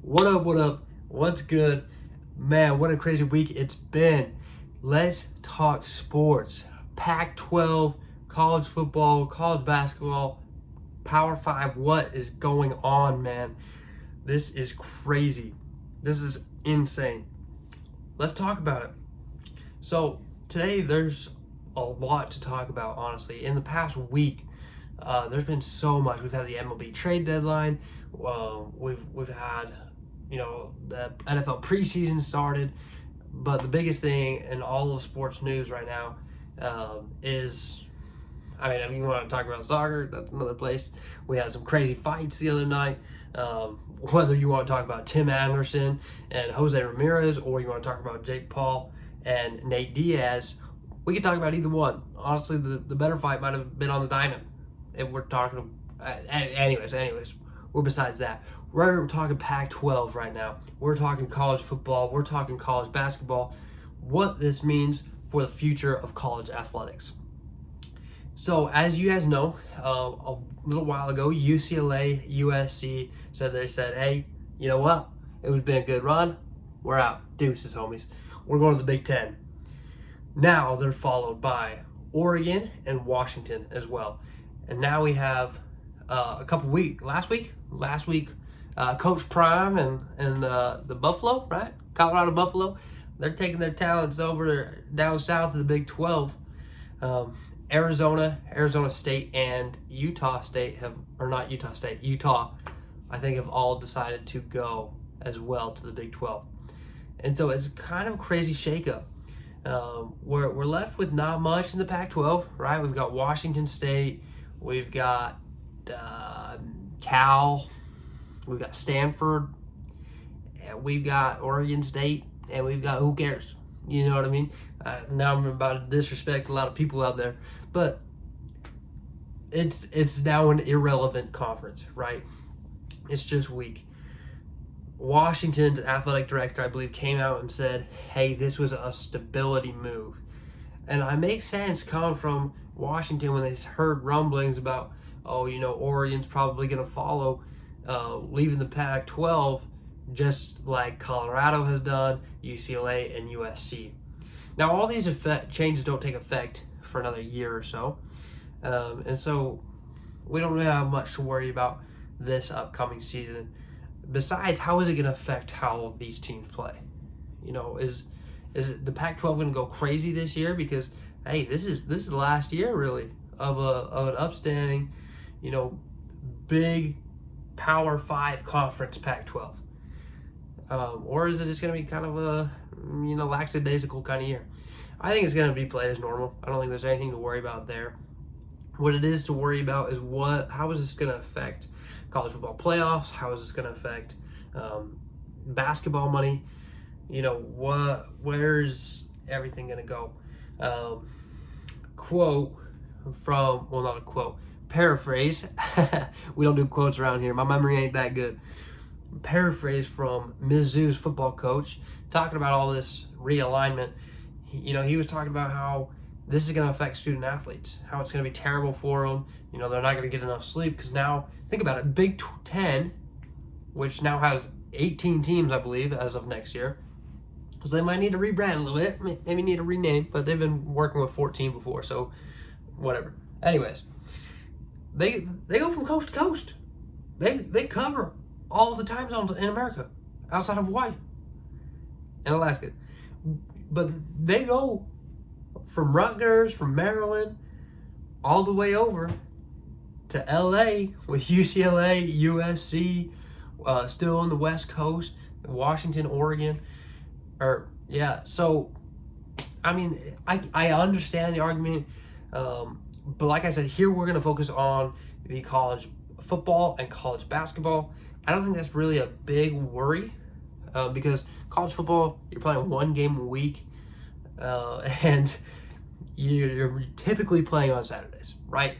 What up, what up? What's good? Man, what a crazy week it's been. Let's talk sports. Pac-12, college football, college basketball, Power 5. What is going on, man? This is crazy. This is insane. Let's talk about it. So, today there's a lot to talk about, honestly. In the past week, there's been so much. We've had the MLB trade deadline. We've had, the NFL preseason started. But the biggest thing in all of sports news right now is, if you want to talk about soccer, that's another place. We had some crazy fights the other night. Whether you want to talk about Tim Anderson and Jose Ramirez, or you want to talk about Jake Paul and Nate Diaz, we can talk about either one. Honestly, the better fight might have been on the diamond. If we're talking, anyways, we're besides that. We're talking Pac-12 right now. We're talking college football. We're talking college basketball. What this means for the future of college athletics. So, as you guys know, a little while ago, UCLA, USC said, hey, you know what? It's been a good run. We're out. Deuces, homies. We're going to the Big Ten. Now they're followed by Oregon and Washington as well. And now we have last week, Coach Prime and the Buffalo, right? Colorado Buffalo. They're taking their talents over down south of the Big 12. Arizona State, and Utah, I think have all decided to go as well to the Big 12. And so it's kind of a crazy shakeup. We're left with not much in the Pac-12, right? We've got Washington State, we've got Cal, we've got Stanford, and we've got Oregon State, and we've got who cares? You know what I mean? Now I'm about to disrespect a lot of people out there, but it's now an irrelevant conference, right? It's just weak. Washington's athletic director, I believe, came out and said, hey, this was a stability move. And it makes sense coming from Washington when they heard rumblings about, Oregon's probably going to follow, leaving the Pac-12, just like Colorado has done, UCLA, and USC. Now, all these changes don't take effect for another year or so. And so we don't really have much to worry about this upcoming season. Besides, how is it going to affect how these teams play? Is it the Pac-12 going to go crazy this year? Because, hey, this is the last year, really, of an upstanding, big Power 5 conference Pac-12. Or is it just going to be kind of a, lackadaisical kind of year? I think it's going to be played as normal. I don't think there's anything to worry about there. What it is to worry about is how is this going to affect college football playoffs? How is this going to affect basketball money? Where's everything going to go? Paraphrase. We don't do quotes around here. My memory ain't that good. Paraphrase from Mizzou's football coach talking about all this realignment. He was talking about how this is going to affect student athletes, how it's going to be terrible for them. They're not going to get enough sleep because now, think about it, Big 10, which now has 18 teams, I believe, as of next year, because they might need to rebrand a little bit, maybe need to rename, but they've been working with 14 before, so whatever. Anyways, they go from coast to coast. They cover all of the time zones in America, outside of Hawaii and Alaska. But they go from Rutgers, from Maryland, all the way over to LA with UCLA, USC, still on the West Coast, Washington, Oregon. So, I understand the argument, but like I said, here we're going to focus on the college football and college basketball. I don't think that's really a big worry, because college football, you're playing one game a week, and you're typically playing on Saturdays, right?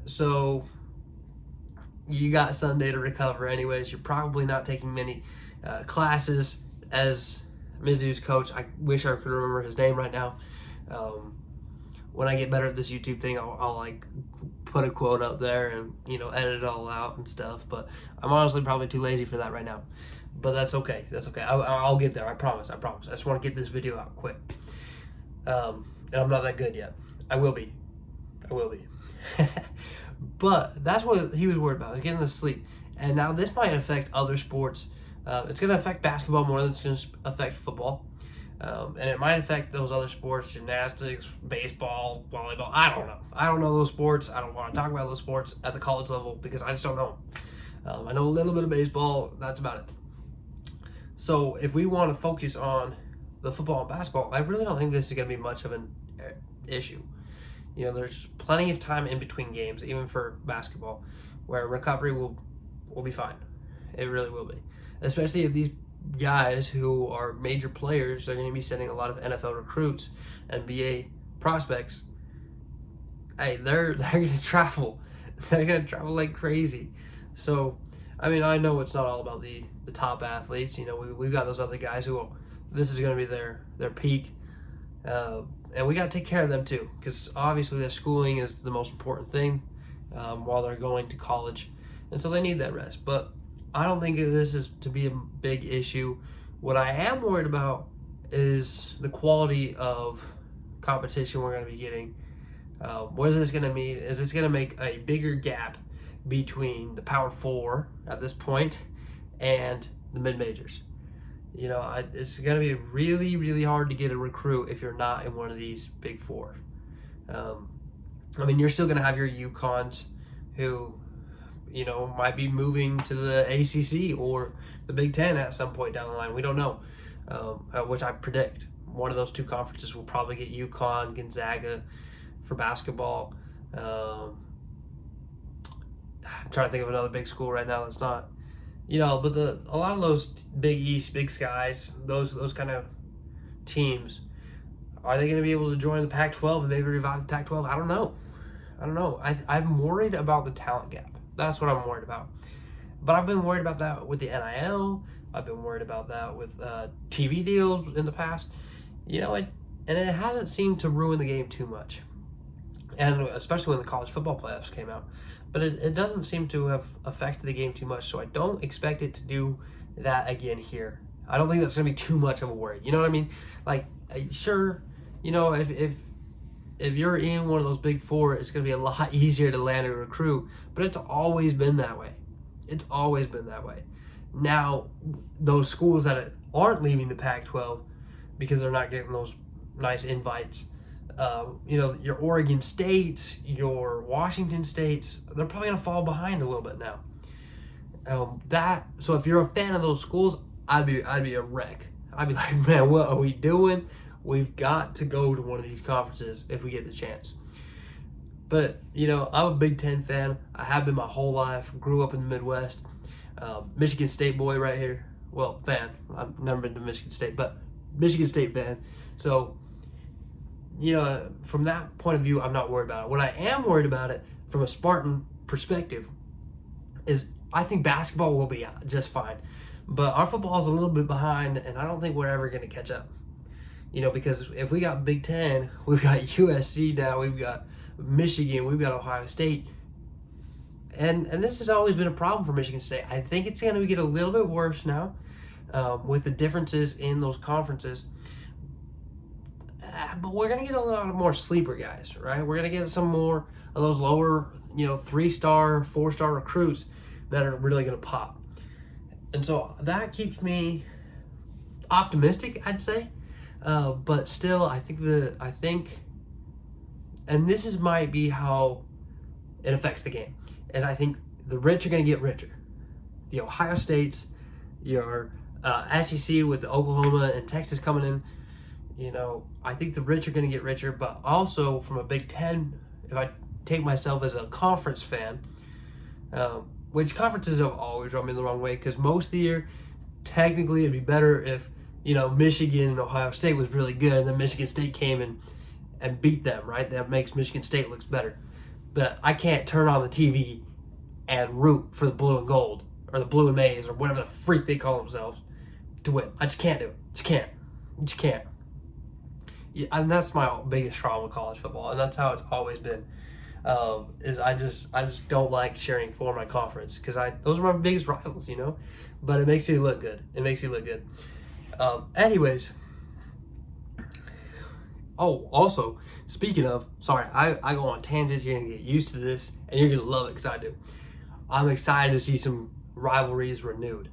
So you got Sunday to recover anyways. You're probably not taking many classes. As Mizzou's coach, I wish I could remember his name right now, when I get better at this YouTube thing, I'll like put a quote up there and, you know, edit it all out and stuff. But I'm honestly probably too lazy for that right now. But that's okay. That's okay. I'll get there. I promise. I promise. I just want to get this video out quick. And I'm not that good yet. I will be. I will be. But that's what he was worried about, getting the sleep. And now this might affect other sports. It's going to affect basketball more than it's going to affect football. And it might affect those other sports, gymnastics, baseball, volleyball. I don't know. I don't know those sports. I don't want to talk about those sports at the college level because I just don't know. I know a little bit of baseball. That's about it. So if we want to focus on the football and basketball, I really don't think this is going to be much of an issue. You know, there's plenty of time in between games, even for basketball, where recovery will be fine. It really will be. Especially if these guys who are major players are going to be sending a lot of NFL recruits, NBA prospects. Hey, they're going to travel. They're going to travel like crazy. So, I mean, I know it's not all about the top athletes. You know, we've got those other guys who this is going to be their peak. And we got to take care of them too, because obviously their schooling is the most important thing while they're going to college. And so they need that rest. But I don't think this is to be a big issue. What I am worried about is the quality of competition we're going to be getting. What is this going to mean? Is this going to make a bigger gap between the Power Four at this point and the mid-majors? You know, it's going to be really, really hard to get a recruit if you're not in one of these big four. I mean, you're still going to have your UConns who, you know, might be moving to the ACC or the Big Ten at some point down the line. We don't know, which I predict. One of those two conferences will probably get UConn, Gonzaga for basketball. I'm trying to think of another big school right now that's not. You know, but a lot of those Big East, Big Skies, those kind of teams, are they going to be able to join the Pac-12 and maybe revive the Pac-12? I don't know. I'm worried about the talent gap. That's what I'm worried about. But I've been worried about that with the NIL. I've been worried about that with TV deals in the past. You know, and it hasn't seemed to ruin the game too much. And especially when the college football playoffs came out. But it doesn't seem to have affected the game too much, so I don't expect it to do that again here. I don't think that's going to be too much of a worry. You know what I mean? Like, sure, you know, if you're in one of those big four, it's going to be a lot easier to land a recruit, but it's always been that way. It's always been that way. Now, those schools that aren't leaving the Pac-12 because they're not getting those nice invites, you know, your Oregon States, your Washington States, they're probably going to fall behind a little bit now. So if you're a fan of those schools, I'd be a wreck. I'd be like, man, what are we doing? We've got to go to one of these conferences if we get the chance. But, you know, I'm a Big Ten fan. I have been my whole life. Grew up in the Midwest. Michigan State boy right here. Well, fan. I've never been to Michigan State, but Michigan State fan. So, you know, from that point of view, I'm not worried about it. What I am worried about it from a Spartan perspective is I think basketball will be just fine. But our football is a little bit behind, and I don't think we're ever going to catch up. You know, because if we got Big Ten, we've got USC now, we've got Michigan, we've got Ohio State. And this has always been a problem for Michigan State. I think it's going to get a little bit worse now with the differences in those conferences. But we're going to get a lot more sleeper guys, right? We're going to get some more of those lower, you know, 3-star, 4-star recruits that are really going to pop. And so that keeps me optimistic, I'd say. But still, I think, and this might be how it affects the game, is I think the rich are going to get richer. The Ohio States, your SEC with the Oklahoma and Texas coming in, you know, I think the rich are going to get richer, but also from a Big Ten, if I take myself as a conference fan, which conferences have always run me the wrong way, because most of the year, technically it'd be better if, you know, Michigan and Ohio State was really good, and then Michigan State came and beat them, right? That makes Michigan State looks better. But I can't turn on the TV and root for the blue and gold, or the blue and maize, or whatever the freak they call themselves, to win. I just can't do it. Just can't. Yeah, and that's my biggest problem with college football, and that's how it's always been. Is I just don't like cheering for my conference because those are my biggest rivals, you know. But it makes you look good. It makes you look good. Anyways. Oh, also, speaking of, sorry, I go on tangents. You're gonna get used to this, and you're gonna love it because I do. I'm excited to see some rivalries renewed,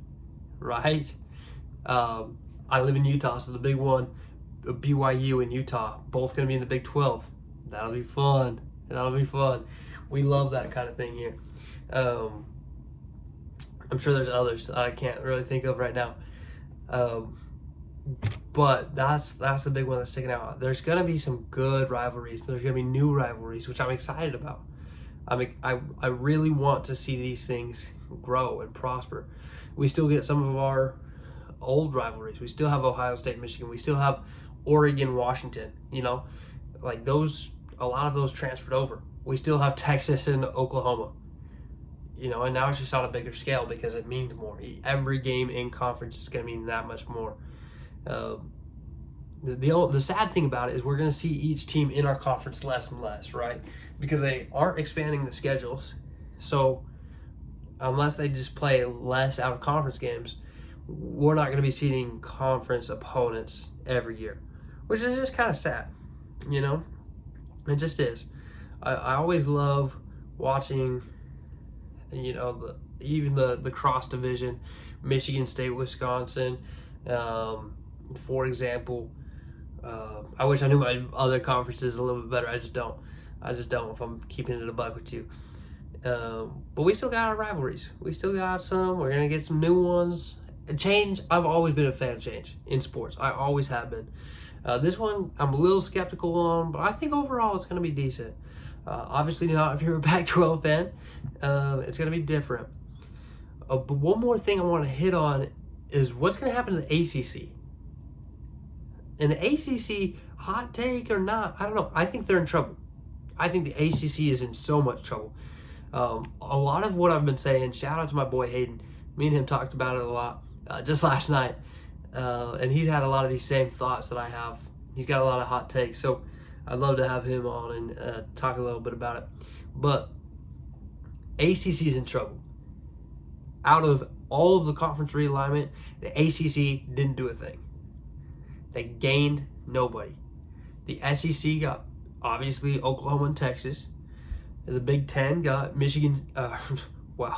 right? I live in Utah, so the big one, BYU and Utah, both gonna be in the Big 12. That'll be fun. That'll be fun. We love that kind of thing here. I'm sure there's others that I can't really think of right now. But that's the big one that's sticking out. There's gonna be some good rivalries. There's gonna be new rivalries, which I'm excited about. I really want to see these things grow and prosper. We still get some of our old rivalries. We still have Ohio State, Michigan. We still have Oregon, Washington. You know, like those. A lot of those transferred over. We still have Texas and Oklahoma. You know, and now it's just on a bigger scale because it means more. Every game in conference is going to mean that much more. The sad thing about it is we're going to see each team in our conference less and less, right? Because they aren't expanding the schedules. So unless they just play less out of conference games, we're not going to be seeing conference opponents every year, which is just kind of sad, you know? It just is. I always love watching, you know, even the cross division, Michigan State, Wisconsin, for example. I wish I knew my other conferences a little bit better. I just don't. If I'm keeping it a buck with you. But we still got our rivalries. We still got some. We're gonna get some new ones. Change. I've always been a fan of change in sports. I always have been. This one I'm a little skeptical on, but I think overall it's gonna be decent. Obviously not if you're a Pac-12 fan. It's gonna be different. But one more thing I want to hit on is what's gonna happen to the ACC. And the ACC, hot take or not, I don't know. I think they're in trouble. I think the ACC is in so much trouble. A lot of what I've been saying, shout out to my boy Hayden. Me and him talked about it a lot just last night. And he's had a lot of these same thoughts that I have. He's got a lot of hot takes. So I'd love to have him on and talk a little bit about it. But ACC is in trouble. Out of all of the conference realignment, the ACC didn't do a thing. They gained nobody. The SEC got, obviously, Oklahoma and Texas. The Big Ten got Michigan.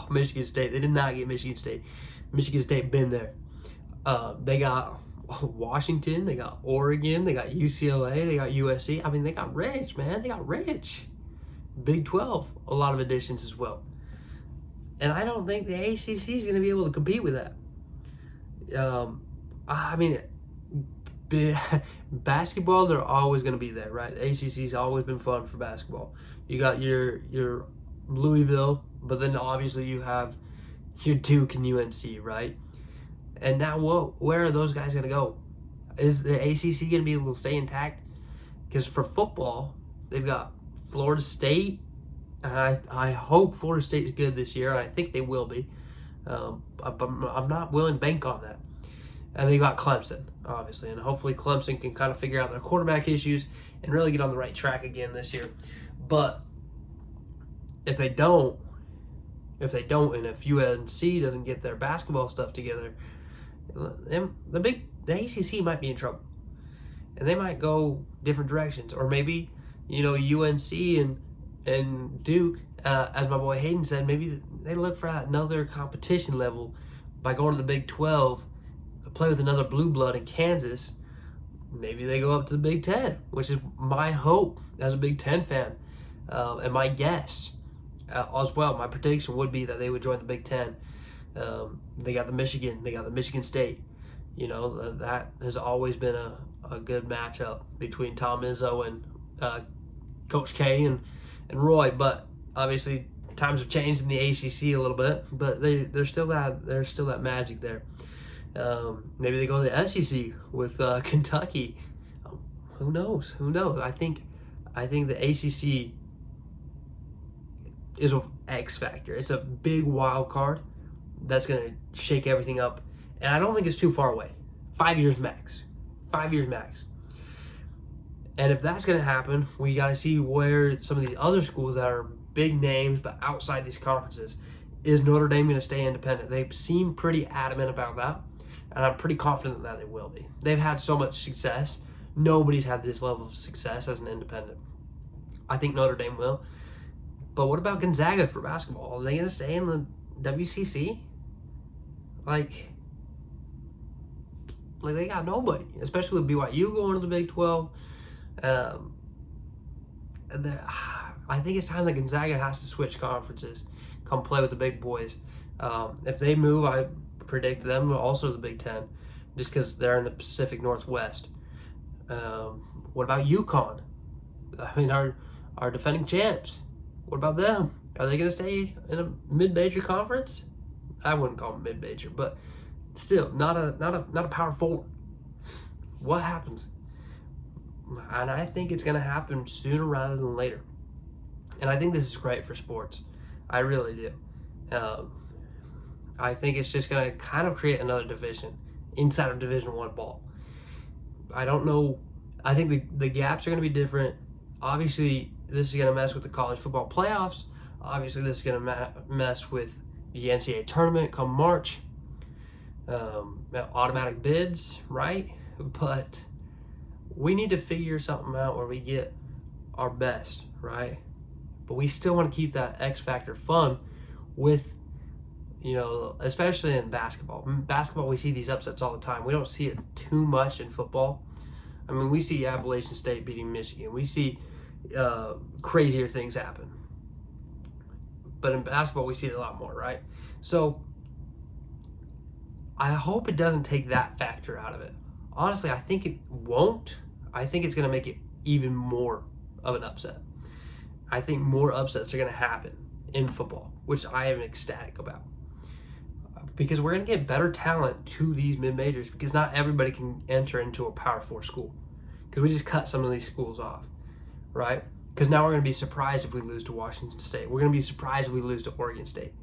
Michigan State. They did not get Michigan State. Michigan State been there. They got Washington. They got Oregon. They got UCLA. They got USC. I mean, they got rich, man. They got rich. Big 12, a lot of additions as well. And I don't think the ACC is going to be able to compete with that. I mean, basketball, they're always going to be there, right? The ACC's always been fun for basketball. You got your Louisville, but then obviously you have your Duke and UNC, right? And now where are those guys going to go? Is the ACC going to be able to stay intact? Because for football, they've got Florida State. And I hope Florida State's good this year. I think they will be. But I'm not willing to bank on that. And they got Clemson, obviously. And hopefully Clemson can kind of figure out their quarterback issues and really get on the right track again this year. But if they don't, and if UNC doesn't get their basketball stuff together, the ACC might be in trouble. And they might go different directions. Or maybe, UNC and Duke, as my boy Hayden said, maybe they look for another competition level by going to the Big 12 to play with another blue blood in Kansas. Maybe they go up to the Big 10, which is my hope as a Big 10 fan, and my guess as well. My prediction would be that they would join the Big 10. They got the Michigan State. That has always been a good matchup between Tom Izzo and Coach K and Roy, but obviously times have changed in the ACC a little bit, but there's still that magic there. Maybe they go to the SEC with Kentucky. Who knows? I think the ACC is an X factor. It's a big wild card that's going to shake everything up, and I don't think it's too far away. 5 years max. And if that's going to happen, we got to see where some of these other schools that are big names but outside these conferences, is Notre Dame going to stay independent? They seem pretty adamant about that, and I'm pretty confident that they will be. They've had so much success. Nobody's had this level of success as an independent. I think Notre Dame will. But what about Gonzaga for basketball? Are they going to stay in the WCC? Like they got nobody, especially with BYU going to the Big 12. I think it's time that Gonzaga has to switch conferences, come play with the big boys. If they move, I predict them also the Big 10, just because they're in the Pacific Northwest. What about UConn? I mean, our defending champs. What about them? Are they going to stay in a mid-major conference? I wouldn't call them mid-major, but still not a Power 4. What happens? And I think it's going to happen sooner rather than later. And I think this is great for sports. I really do. I think it's just going to kind of create another division inside of Division I ball. I don't know. I think the gaps are going to be different. Obviously, this is going to mess with the college football playoffs. Obviously, this is going to mess with the NCAA tournament come March. Automatic bids, right? But we need to figure something out where we get our best, right? But we still want to keep that X factor fun with, especially in basketball. In basketball, we see these upsets all the time. We don't see it too much in football. I mean, we see Appalachian State beating Michigan. We see crazier things happen. But in basketball, we see it a lot more, right? So I hope it doesn't take that factor out of it. Honestly, I think it won't. I think it's going to make it even more of an upset. I think more upsets are going to happen in football, which I am ecstatic about. Because we're going to get better talent to these mid-majors, because not everybody can enter into a Power 4 school. Because we just cut some of these schools off, right? Because now we're going to be surprised if we lose to Washington State. We're going to be surprised if we lose to Oregon State.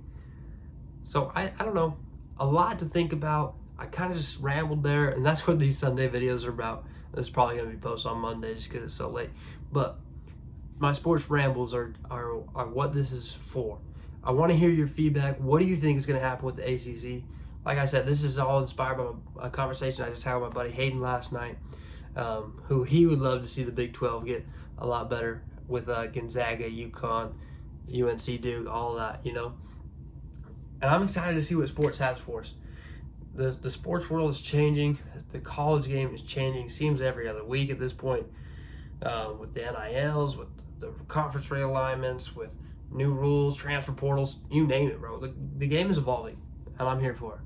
So I don't know. A lot to think about. I kind of just rambled there, and that's what these Sunday videos are about. This is probably going to be posted on Monday just because it's so late. But my sports rambles are what this is for. I want to hear your feedback. What do you think is going to happen with the ACC? Like I said, this is all inspired by a conversation I just had with my buddy Hayden last night, who he would love to see the Big 12 get a lot better with Gonzaga, UConn, UNC, Duke, all of that, And I'm excited to see what sports has for us. The sports world is changing. The college game is changing. Seems every other week at this point, with the NILs, with the conference realignments, with new rules, transfer portals, you name it, bro. The game is evolving, and I'm here for it.